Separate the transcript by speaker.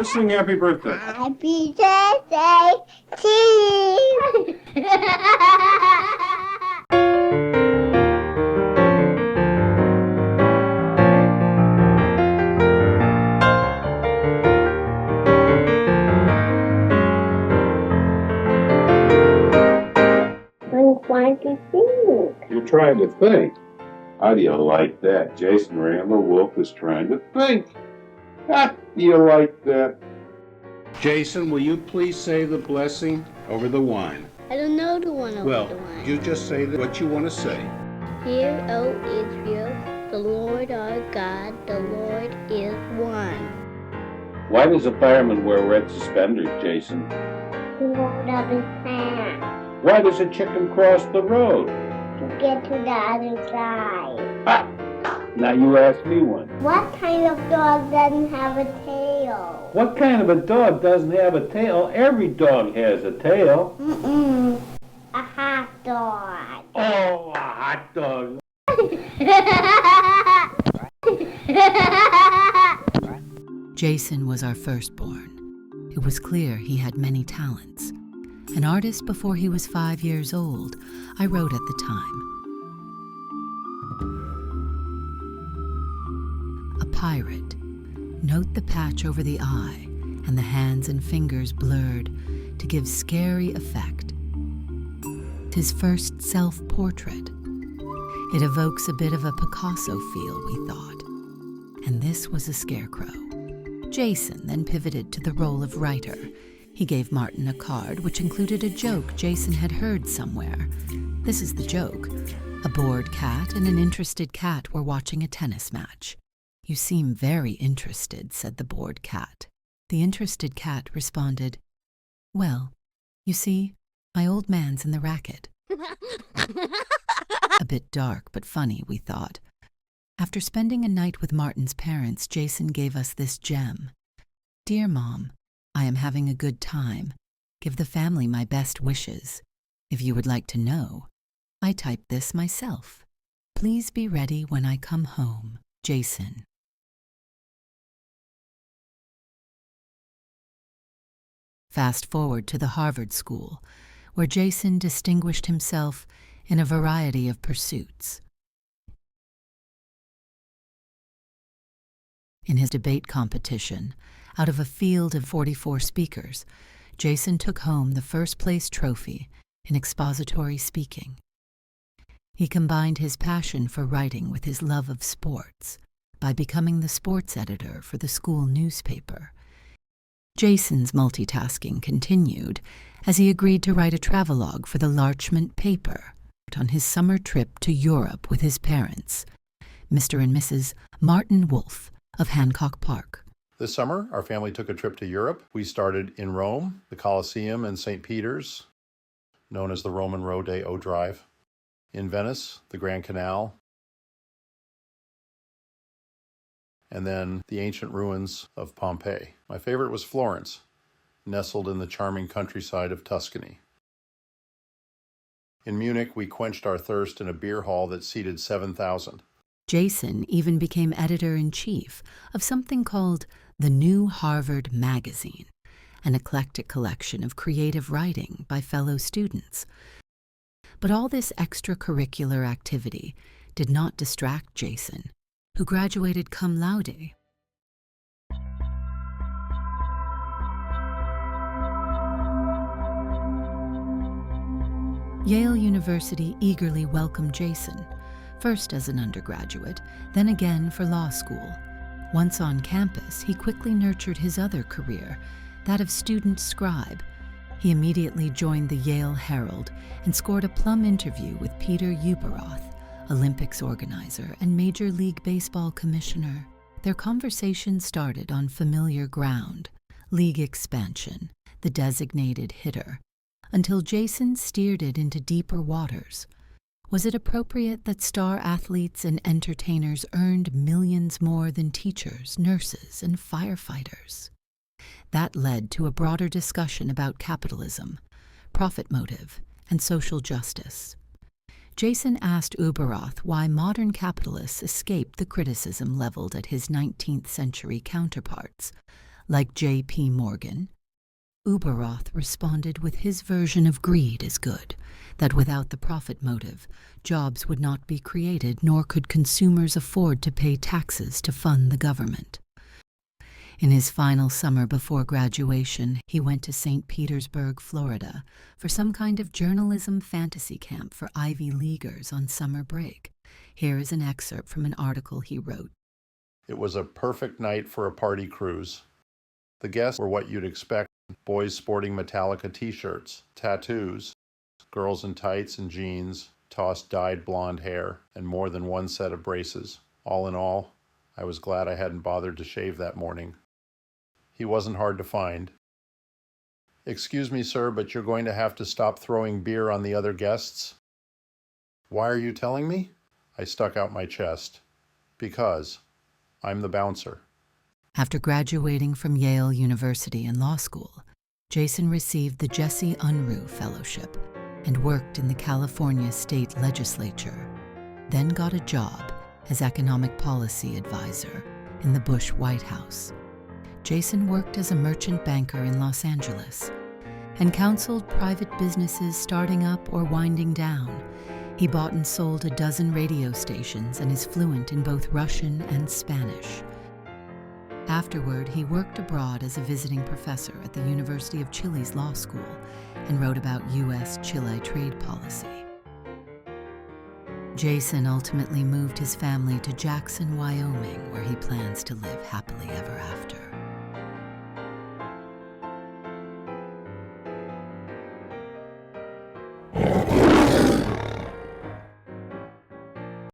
Speaker 1: Let's sing happy birthday.
Speaker 2: Happy birthday to you. I'm trying to think.
Speaker 1: You're trying to think. How do you like that? Jason Randall Wolf is trying to think. How do you like that? Jason, will you please say the blessing over the wine?
Speaker 2: I don't know the one over
Speaker 1: Well,
Speaker 2: the one.
Speaker 1: you just say what you want to say.
Speaker 2: Hear, O Israel, the Lord our God, the Lord is one.
Speaker 1: Why does a fireman wear red suspenders, Jason?
Speaker 2: To hold up his hand.
Speaker 1: Why does a chicken cross the road?
Speaker 2: To get to the other side.
Speaker 1: Ah! Now you ask me one.
Speaker 2: What kind of dog doesn't have a tail?
Speaker 1: What kind of a dog doesn't have a tail? Every dog has a tail.
Speaker 2: A hot dog.
Speaker 1: Oh, a hot dog.
Speaker 3: Jason was our firstborn. It was clear he had many talents. An artist before he was 5 years old, I wrote at the time. A pirate. Note the patch over the eye and the hands and fingers blurred to give scary effect. His first self-portrait. It evokes a bit of a Picasso feel, we thought. And this was a scarecrow. Jason then pivoted to the role of writer. He gave Martin a card which included a joke Jason had heard somewhere. This is the joke. A bored cat and an interested cat were watching a tennis match. "You seem very interested," said the bored cat. The interested cat responded, "Well, you see, my old man's in the racket." A bit dark but funny, we thought. After spending a night with Martin's parents, Jason gave us this gem. "Dear Mom, I am having a good time. Give the family my best wishes. If you would like to know, I typed this myself. Please be ready when I come home, Jason." Fast forward to the Harvard School, where Jason distinguished himself in a variety of pursuits. In his debate competition, out of a field of 44 speakers, Jason took home the first-place trophy in expository speaking. He combined his passion for writing with his love of sports by becoming the sports editor for the school newspaper. Jason's multitasking continued as he agreed to write a travelogue for the Larchmont paper on his summer trip to Europe with his parents, Mr. and Mrs. Martin Wolf of Hancock Park.
Speaker 4: This summer, our family took a trip to Europe. We started in Rome, the Colosseum and St. Peter's, known as the Roman Rodeo Drive. In Venice, the Grand Canal, and then the ancient ruins of Pompeii. My favorite was Florence, nestled in the charming countryside of Tuscany. In Munich, we quenched our thirst in a beer hall that seated 7,000.
Speaker 3: Jason even became editor-in-chief of something called the New Harvard Magazine, an eclectic collection of creative writing by fellow students. But all this extracurricular activity did not distract Jason, who graduated cum laude. Yale University eagerly welcomed Jason, first as an undergraduate, then again for law school. Once on campus, he quickly nurtured his other career, that of student scribe. He immediately joined the Yale Herald and scored a plum interview with Peter Ueberroth, Olympics organizer and Major League Baseball commissioner. Their conversation started on familiar ground, league expansion, the designated hitter, until Jason steered it into deeper waters. Was it appropriate that star athletes and entertainers earned millions more than teachers, nurses, and firefighters? That led to a broader discussion about capitalism, profit motive, and social justice. Jason asked Ueberroth why modern capitalists escaped the criticism leveled at his 19th century counterparts, Like J.P. Morgan, Uberoth responded with his version of greed is good, that without the profit motive, jobs would not be created nor could consumers afford to pay taxes to fund the government. In his final summer before graduation, he went to St. Petersburg, Florida, for some kind of journalism fantasy camp for Ivy Leaguers on summer break. Here is an excerpt from an article he wrote.
Speaker 4: It was a perfect night for a party cruise. The guests were what you'd expect: boys sporting Metallica t-shirts, tattoos, girls in tights and jeans, tossed dyed blonde hair, and more than one set of braces. All in all, I was glad I hadn't bothered to shave that morning. He wasn't hard to find. "Excuse me, sir, but you're going to have to stop throwing beer on the other guests." "Why are you telling me?" I stuck out my chest. "Because I'm the bouncer."
Speaker 3: After graduating from Yale University in law school, Jason received the Jesse Unruh Fellowship and worked in the California State Legislature, then got a job as economic policy advisor in the Bush White House. Jason worked as a merchant banker in Los Angeles and counseled private businesses starting up or winding down. He bought and sold a dozen radio stations and is fluent in both Russian and Spanish. Afterward, he worked abroad as a visiting professor at the University of Chile's law school and wrote about U.S.-Chile trade policy. Jason ultimately moved his family to Jackson, Wyoming, where he plans to live happily ever after.